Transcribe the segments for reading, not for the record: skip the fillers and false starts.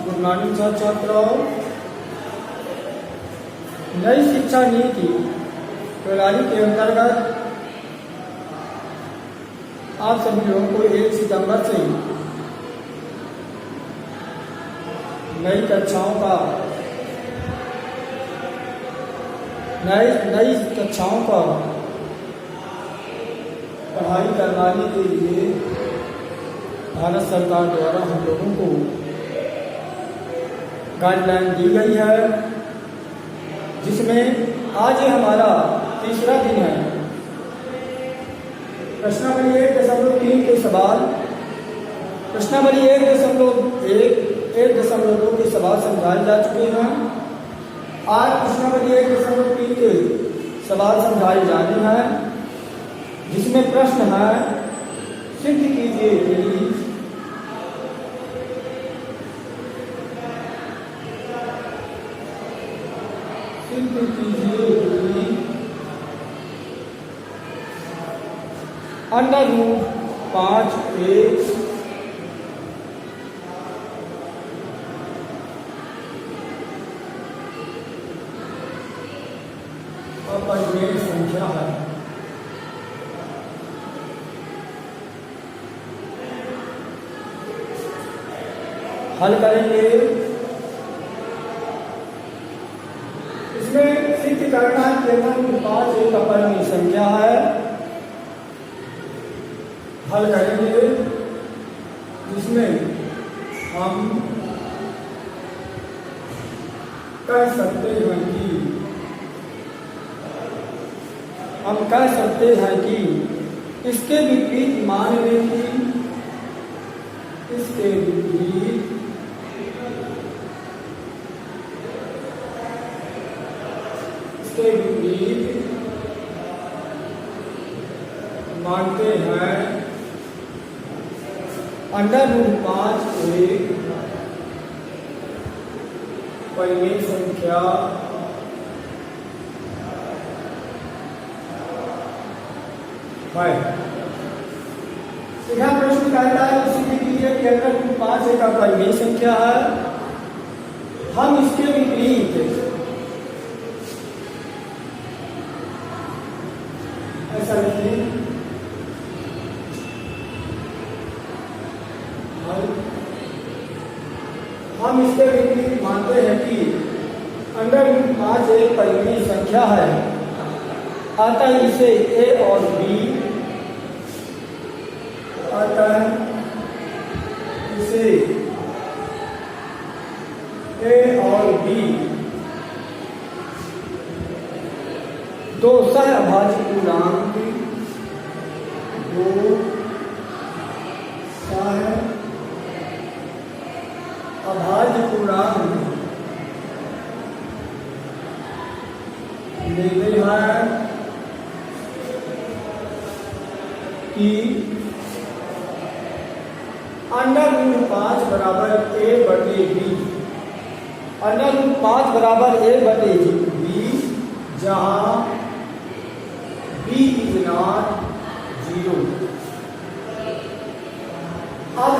Good morning छात्रों। नई शिक्षा नीति प्रणाली के अंतर्गत आप सभी लोगों को 1 सितंबर से नई कक्षाओं का पढ़ाई करवाने के लिए भारत सरकार द्वारा हम लोगों को गाइडलाइन दी गई है, जिसमें आज ये हमारा तीसरा दिन है। प्रश्नावली 1.3 के सवाल, प्रश्नावली 1.2 के सवाल समझाए जा चुके हैं। आज प्रश्नावली 1.3 के सवाल समझाए जाने हैं, जिसमें प्रश्न है सिद्ध कीजिए प्लीज अंडर रूट 5a अपरिमेय संख्या है। हल करेंगे। इसमें सिद्ध करना है कि 5 एक अपरिमेय संख्या है। हल करेंगे, जिसमें हम कह सकते हैं कि इसके विपरीत मान लें कि इसके विपरीत मानते हैं अंडर रूट 5 एक परिमेय संख्या है। यह प्रश्न कहता है सिद्ध कीजिए कि अंडर रूट 5 एक परिमेय संख्या है। हम इसके विपरीत ऐसा लिखें, हम इसके विपरीत मानते हैं कि अंडर रूट 5 एक परिमेय संख्या है। अतः इसे a और b दो सहअभाज्य पूर्णांक लेते हैं कि अंडर रूट 5 बराबर a बटे b, अंडर रूट 5 बराबर a बटे b, जहां b इज नॉट 0। अब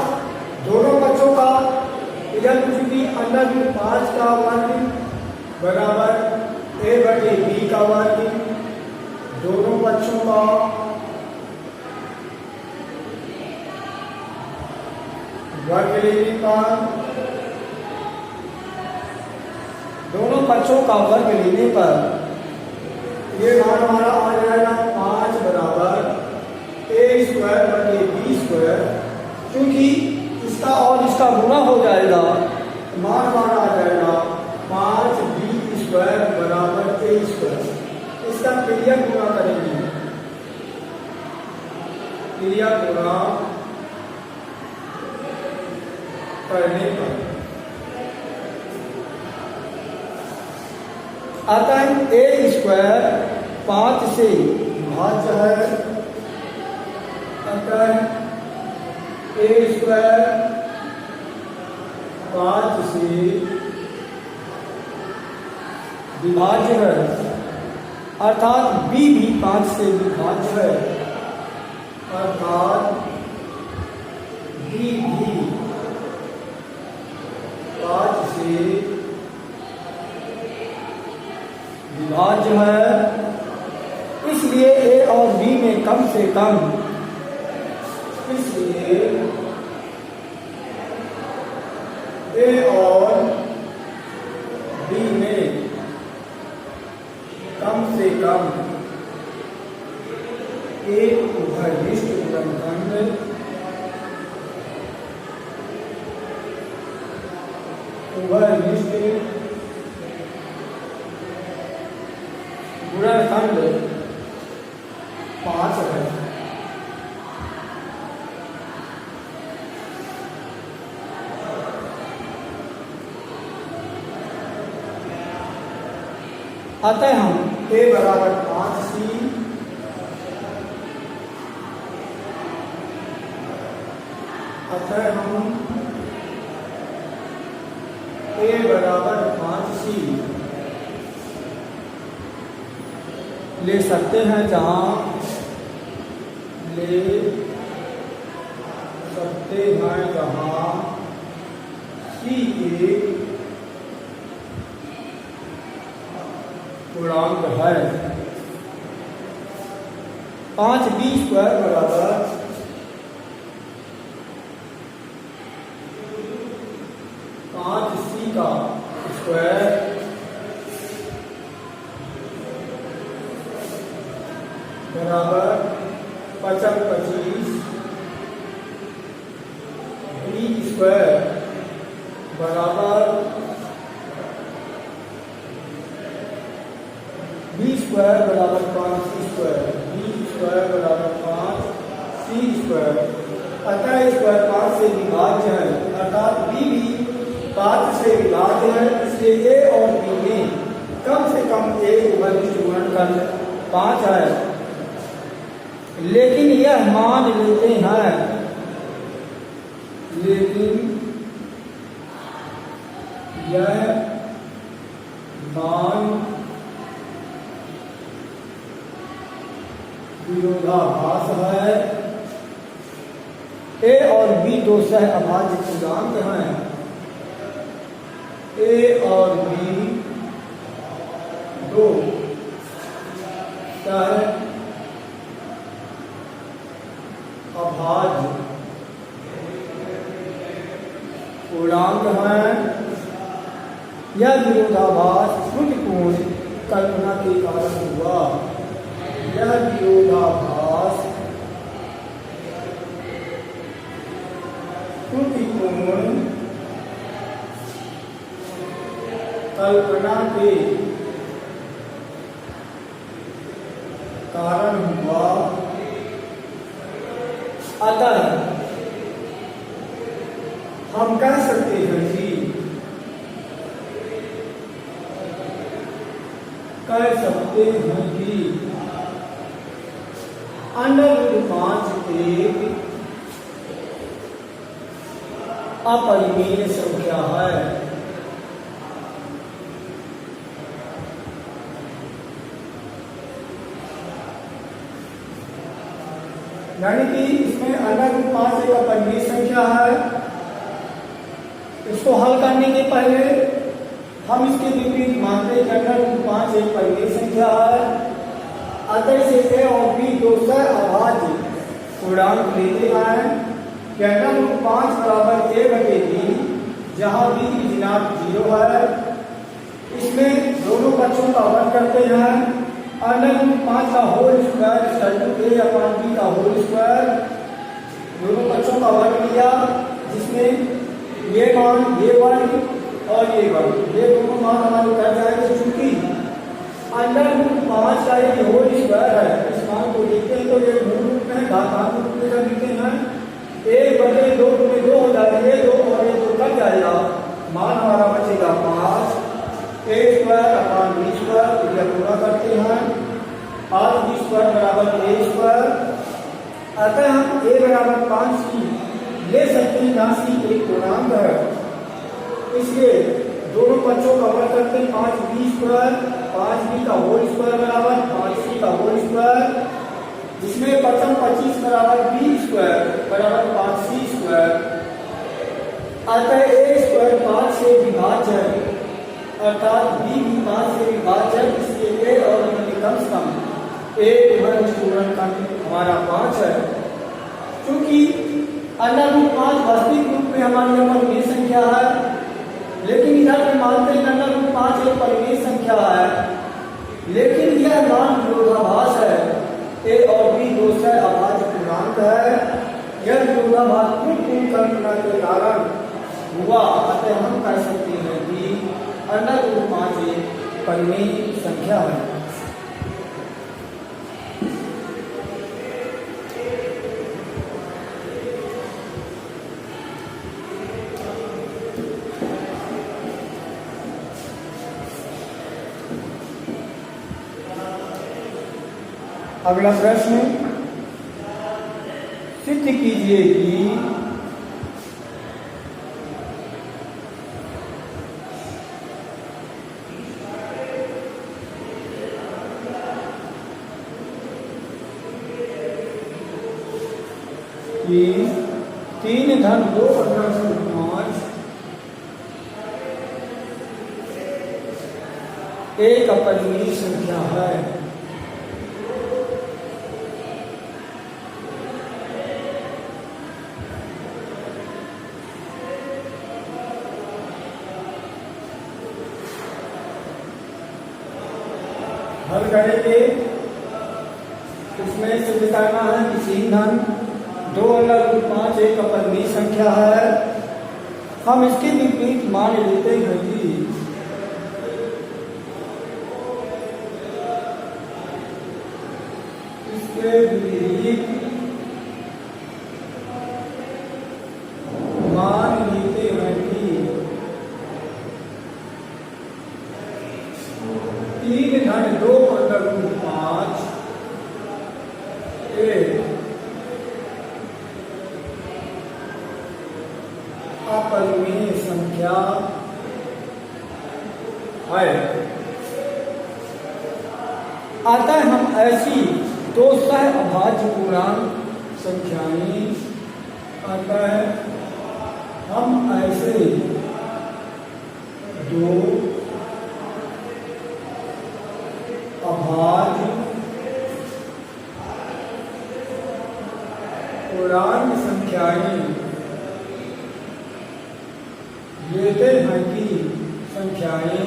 दोनों बच्चों का यह कुछ भी अंडर रूट 5 का वर्ग बराबर a बटे b का वर्ग, दोनों पक्षों का वर्ग लेने पर, दोनों पक्षों का वर्ग लेने पर ये मान हमारा आ जाएगा 5 बराबर a स्क्वायर बटे b स्क्वायर। क्योंकि इसका और इसका गुणा हो जाएगा, मान हमारा आ जाएगा 5b स्क्वायर बराबर a स्क्वायर। इसका क्रिया गुणा करेंगे, क्रिया गुणा करने पर अतः a स्क्वायर 5 से विभाज्य है। अतः a स्क्वायर 5 से विभाज्य है, अर्थात b भी 5 से विभाज्य है, अर्थात b भी कम से कम, इसलिए ए और बी में कम से कम एक उभयनिष्ठ गुणनखंड गुणनखंड 5 है। अतः हम a बराबर 5c अतः हम a बराबर 5c ले सकते हैं, जहां ले सकते हैं जहां c एक पूर्णांक है। 5b स्क्वायर बराबर 5c का स्क्वायर बराबर 25 b स्क्वायर बराबर b स्क्वायर बराबर 5c स्क्वायर, b स्क्वायर बराबर 5c स्क्वायर। अतः स्क्वायर 5 से विभाज्य है, अर्थात b भी 5 से विभाज्य है। इसलिए a और b में कम से कम एक उभयनिष्ठ गुणनखंड 5 है। लेकिन यह मान लेते हैं, लेकिन यह मान विरोधाभास है। ए और बी दो सह अभाज्य पूर्णांक हैं। ए और बी दो सह अभाज्य पूर्णांक हैं। यह विरोधाभास श्रुतिपूर्ण कल्पना के कारण हुआ। यह विरोधाभास श्रुतिपूर्ण कल्पना के कारण हुआ। अतः हम कह सकते हैं कि √5 एक अपरिमेय संख्या है। यानी कि इसमें √5 एक अपरिमेय संख्या है। इसको हल करने के पहले हम इसके विपरीत मानते हैं कि √5 एक परिमेय संख्या है। अतः से ए और बी दो सह अभाज्य पूर्णांक लेते हैं कि √5 बराबर a/b, जहां b की ऋणात्मक 0 है। इसमें दोनों पक्षों का वर्ग करते हैं। √5 का होल स्क्वायर a/b का होल स्क्वायर, दोनों पक्षों का वर्ग किया, जिसमें ये मान ये वर्ग और ये वर्ग, ये दोनों मान हमारे कट जाएंगे। चूंकि √5 का ये होल स्क्वायर है, इस मान को लिखते हैं तो ये मूल रूप में घातांक रूप में जब लिखते हैं 1/2 में 2 हो जाएगा, ये 2 और ये 2 कट जाएगा। मान हमारा बचेगा 5 a² यह पूरा करते हैं 5b² बराबर a²। अतः हम a बराबर 5c ले सकते हैं, जहां c एक पूर्णांक है। इसलिए दोनों पक्षों का वर्ग करते हैं 5b² 5b का होल स्क्वायर बराबर 5c का होल स्क्वायर, जिसमें प्रथम 25 बराबर b² बराबर 5c²। अतः a² 5 से विभाज्य है, अर्थात b भी 5 से विभाज्य है। इसलिए a और b में कम से कम एक उभयनिष्ठ गुणनखंड हमारा 5 है। क्योंकि अंडर रूट 5 वास्तविक रूप में हमारी अपरिमेय संख्या है, लेकिन इधर में मानते हैं अंडर रूट 5 एक परिमेय संख्या है, लेकिन यह मान विरोधाभास है। ए और बी दो सह अभाज्य पूर्णांक है। यह विरोधाभास पूर्ण करने के कारण हुआ, अतः हम कह सकते हैं कि अंडर रूट 5 एक परिमेय संख्या है। अगला प्रश्न, सिद्ध कीजिए कि कि 3 धन 2 अंडर रूट 5 एक अपरिमेय संख्या है। हल करेंगे, इसमें सिद्ध करना है कि 3 धन 2 अंडर रूट 5 एक अपरिमेय संख्या है। हम इसके विपरीत मान लेते हैं कि इसके विपरीत मान लेते हैं कि 3 धन 2 अंडर रूट 5 एक अपरिमेय संख्या है। अतः हम ऐसी दो सह अभाज्य पूर्णांक संख्याएं, अतः हम ऐसे दो अभाज्य पूर्णांक संख्याएं लेते हैं कि संख्याएं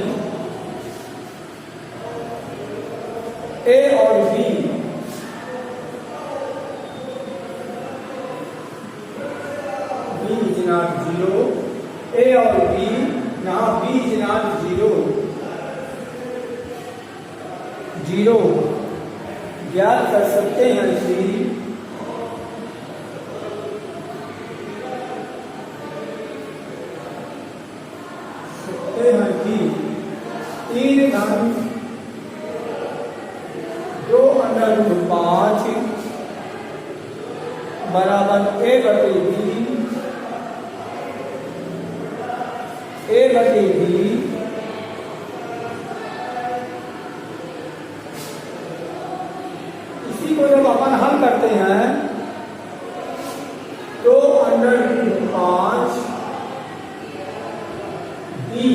ए और बी इज नॉट 0, ए और बी, यहाँ बी इज नॉट 0 ज्ञात कर सकते हैं। इसी हैं कि 3 धन 2 अंडर रूट 5 बराबर ए बटे बी इसी को जब अपन हल करते हैं तो under root 5 B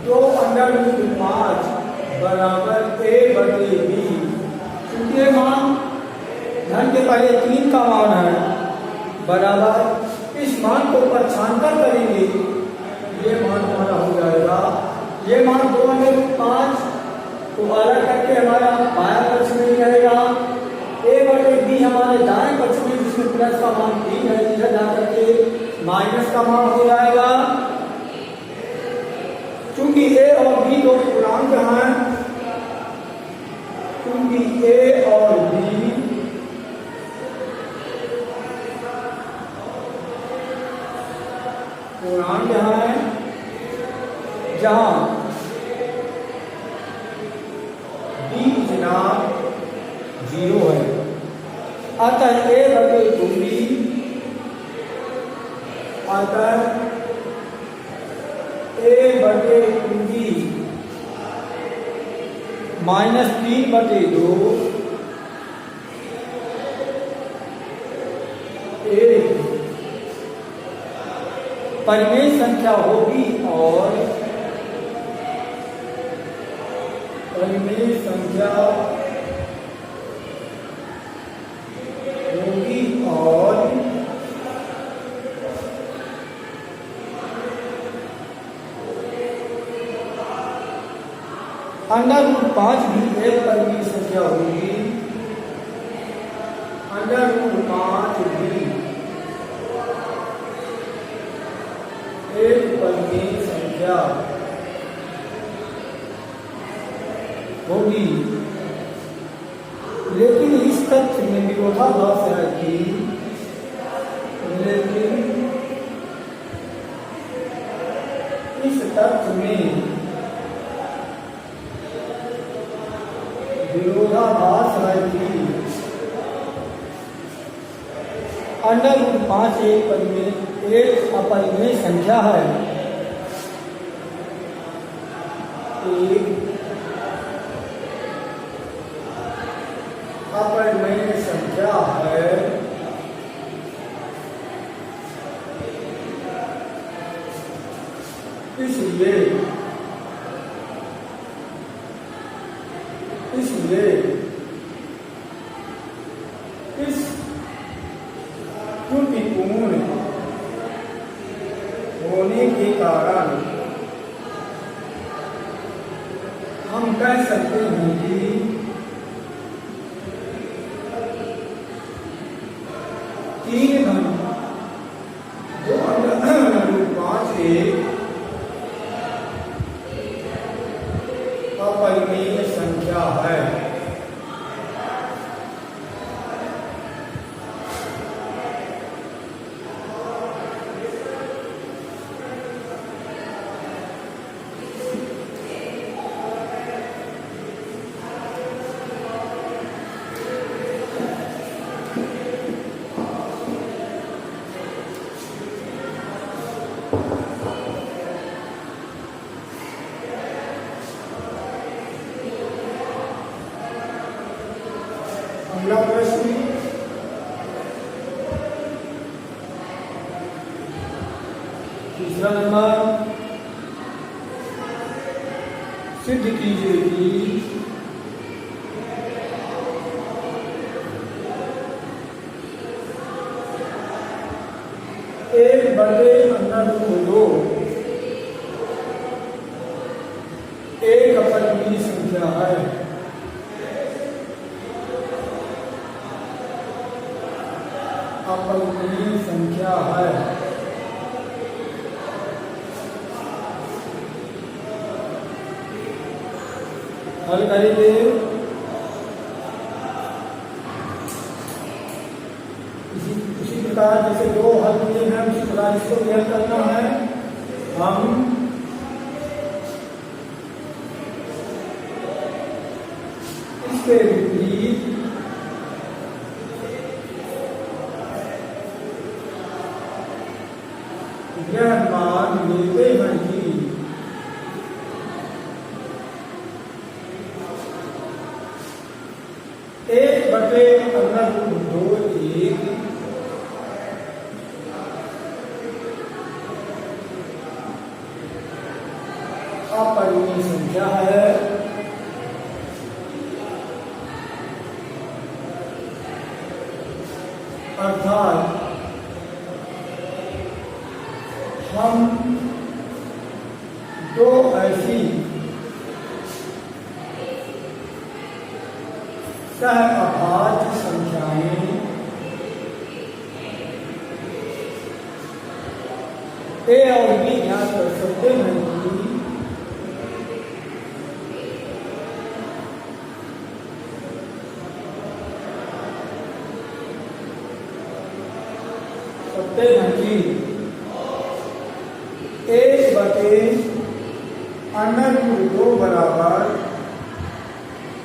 2 under root 5 बराबर ए बटे बी। क्योंकि ये मान धन के पहले 3 का मान है, बराबर इस मान को पक्षांतर करेंगे, ये मान हमारा हो जाएगा। ये मान 2 अंडर रूट 5 को अलग करके हमारा बायां पक्ष में ही रहेगा। ए बटे बी हमारे दाएं पक्ष में, जिसमें प्लस का मान 3 है, इधर जाकर के माइनस का मान हो जाएगा। क्योंकि ए और बी दो पूर्णांक हैं, क्योंकि ए और बी पूर्णांक है, जहां बी जना 0 है। अतः ए बटे 2b, अतः ए बटे 2b माइनस 3 बटे 2 एक परिमेय संख्या होगी और परिमेय संख्या √5 भी एक परिमेय संख्या होगी। √5 भी एक परिमेय संख्या होगी, लेकिन इस तथ्य में विरोधाभास है कि इस तथ्य में विरोधाभास है कि √5 एक अपरिमेय संख्या है। एक अपरिमेय संख्या है, इसलिए इस त्रुटिपूर्ण होने के कारण हम कह सकते हैं कि तीन घन जो √5 एक अपरिमेय संख्या है। अगला प्रश्न, तीसरा नंबर, सिद्ध कीजिए कि एक बटे √2 एक अपरिमेय संख्या है। अपरिमेय संख्या है। हल करेंगे। इसी प्रकार जैसे दो हल किए हैं उसी प्रकार इसको भी हल करना है। हम इसके विपरीत यह मान लेते हैं कि एक बटे √2 एक अपरिमेय संख्या है। अर्थात हम दो ऐसी सहअभाज्य संख्याएं ए और बी ज्ञात कर सकते हैं कि एक बटे √2 बराबर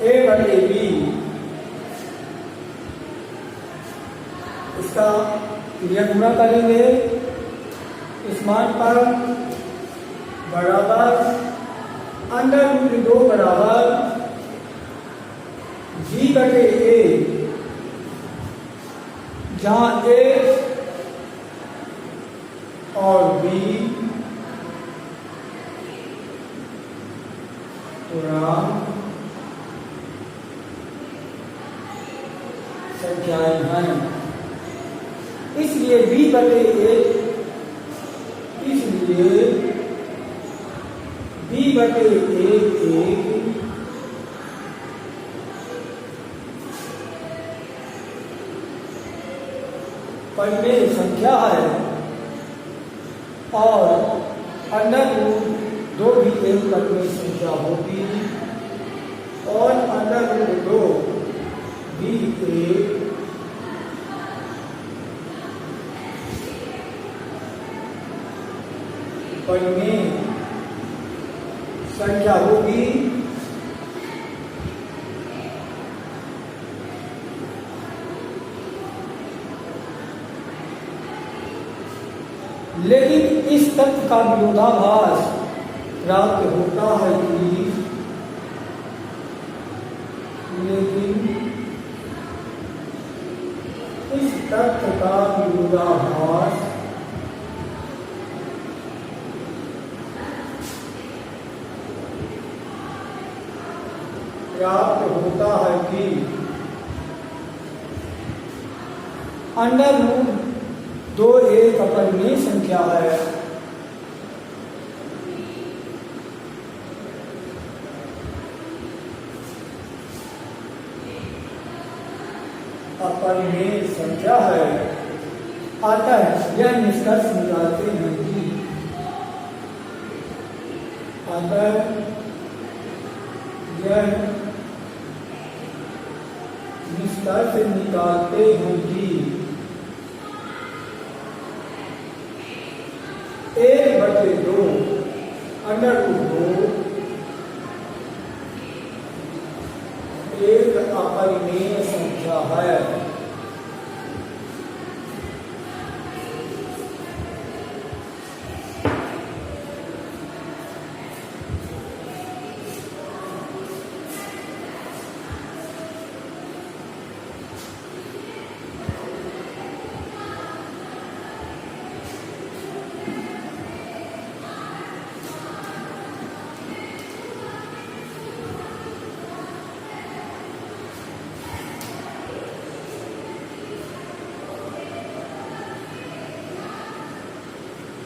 ए बटे बी, इसका क्रिया गुणा करेंगे इस मान पर बराबर √2 बराबर जी बटे ए, जहां ए और बी संख्याएं हैं। इसलिए बी बटे एक, इसलिए बी बटे एक परिमेय संख्या है और अंडर रूट 2 भी एक परिमेय संख्या होगी और अंडर रूट 2 भी एक परिमेय संख्या होगी। लेकिन इस तथ्य का विरोधाभास प्राप्त होता है कि इस तथ्य का विरोधाभास प्राप्त होता है कि अंडर रूट 2 एक अपरिमेय संख्या है अपरिमेय संख्या है। अतः यह निष्कर्ष निकालते हैं कि निष्कर्ष निकालते हैं कि 1/2 अंडर रूट 2 एक अपरिमेय संख्या है।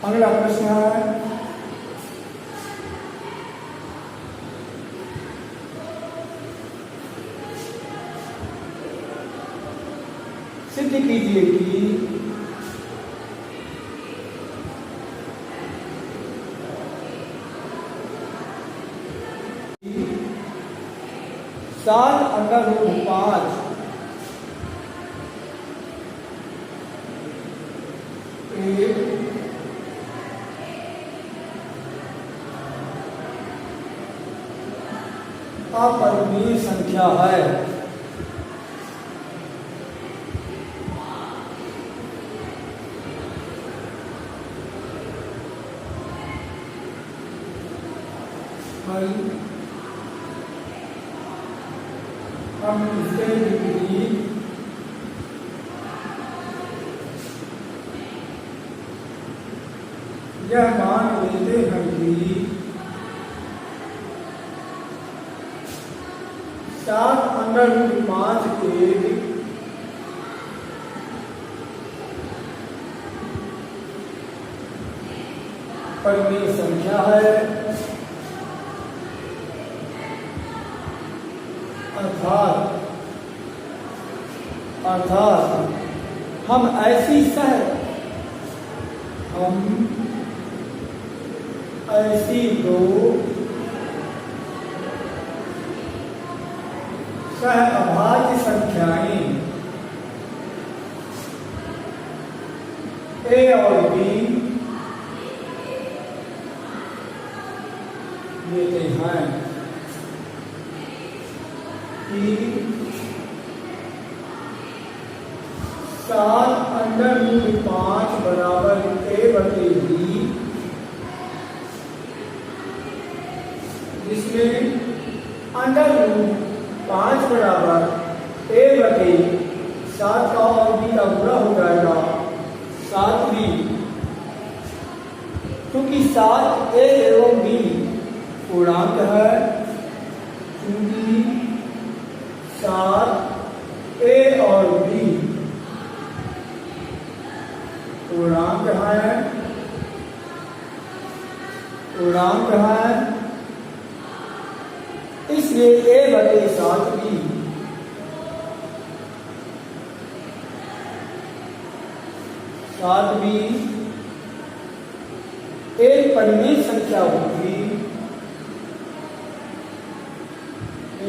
अगला प्रश्न है सिद्ध कीजिए कि 7 अंडर रूट 5 अपरिमेय संख्या है। हम इसके विपरीत यह मान लेते हैं कि 7 अंडर रूट 5 एक परिमेय संख्या है। अर्थात हम ऐसी दो सहअभाज्य संख्याएं A और B लेते हैं कि 7 अंडर रूट 5 बराबर A/B, जिसमें अंडर रूट 5 बराबर A/7 का और B का गुणा हो जाएगा 7B, क्योंकि 7 A एवं B पूर्णांक है, क्योंकि 7 A और B पूर्णांक है, इसलिए A/7B सात भी एक परिमेय संख्या होगी,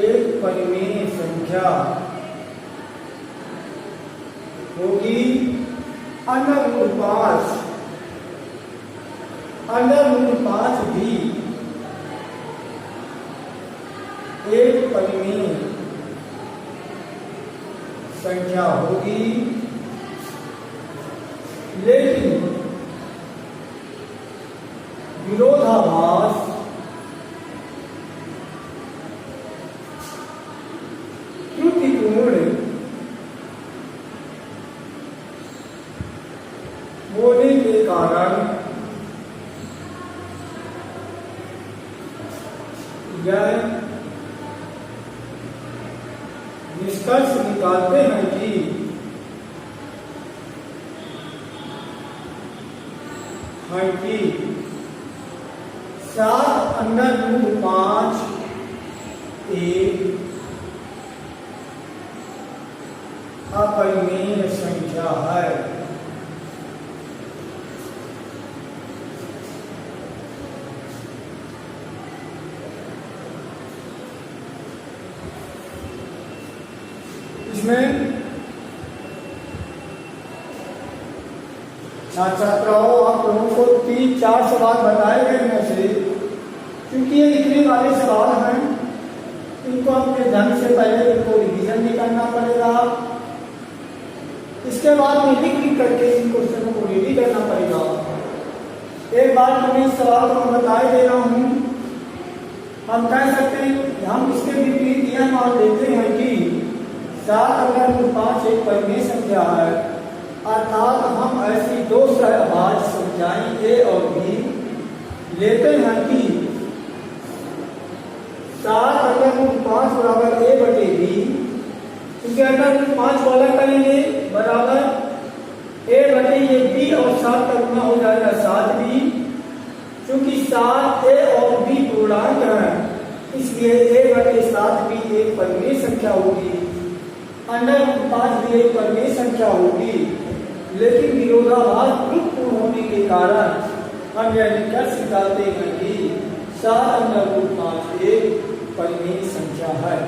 एक परिमेय संख्या होगी। अंडर रूट 5 भी एक परिमेय संख्या होगी, लेकिन विरोधाभास त्रुटिपूर्ण होने के कारण यह निष्कर्ष निकालते हैं कि सात अंडर रूट 5 एक अपरिमेय संख्या है। इसमें छात्राओं आप लोगों को 3-4 सवाल बताए गए हैं से, क्योंकि ये लिखने वाले सवाल हैं, इनको अपने ढंग से पहले इनको रिवीजन भी करना पड़ेगा, इसके बाद में लिख करके इन क्वेश्चनों को रेडी करना पड़ेगा। एक बार तुम्हें सवाल को मैं बताए दे रहा हूँ, हम कह सकते हैं, हम इसके विपरीत यह मान लेते हैं कि 7 अंडर रूट 5 एक परिमेय संख्या है, अर्थात हम ऐसी दो सहभाज्य संख्याएं ए और बी लेते हैं कि 7 अंडर रूट 5 बराबर ए बटे बी, क्योंकि अंडर रूट 5 को अलग करेंगे बराबर ए बटे ये बी और 7 का गुना हो जाएगा 7 बी, क्योंकि 7 ए और बी पूर्णांक है इसलिए ए बटे 7 बी एक परिमेय संख्या होगी। अंडर रूट 5 भी एक परिमेय संख्या होगी, लेकिन विरोधाभास त्रुटिपूर्ण होने के कारण हम यह निष्कर्ष निकालते हैं कि 7 अंडर रूट 5 एक परिमेय संख्या है।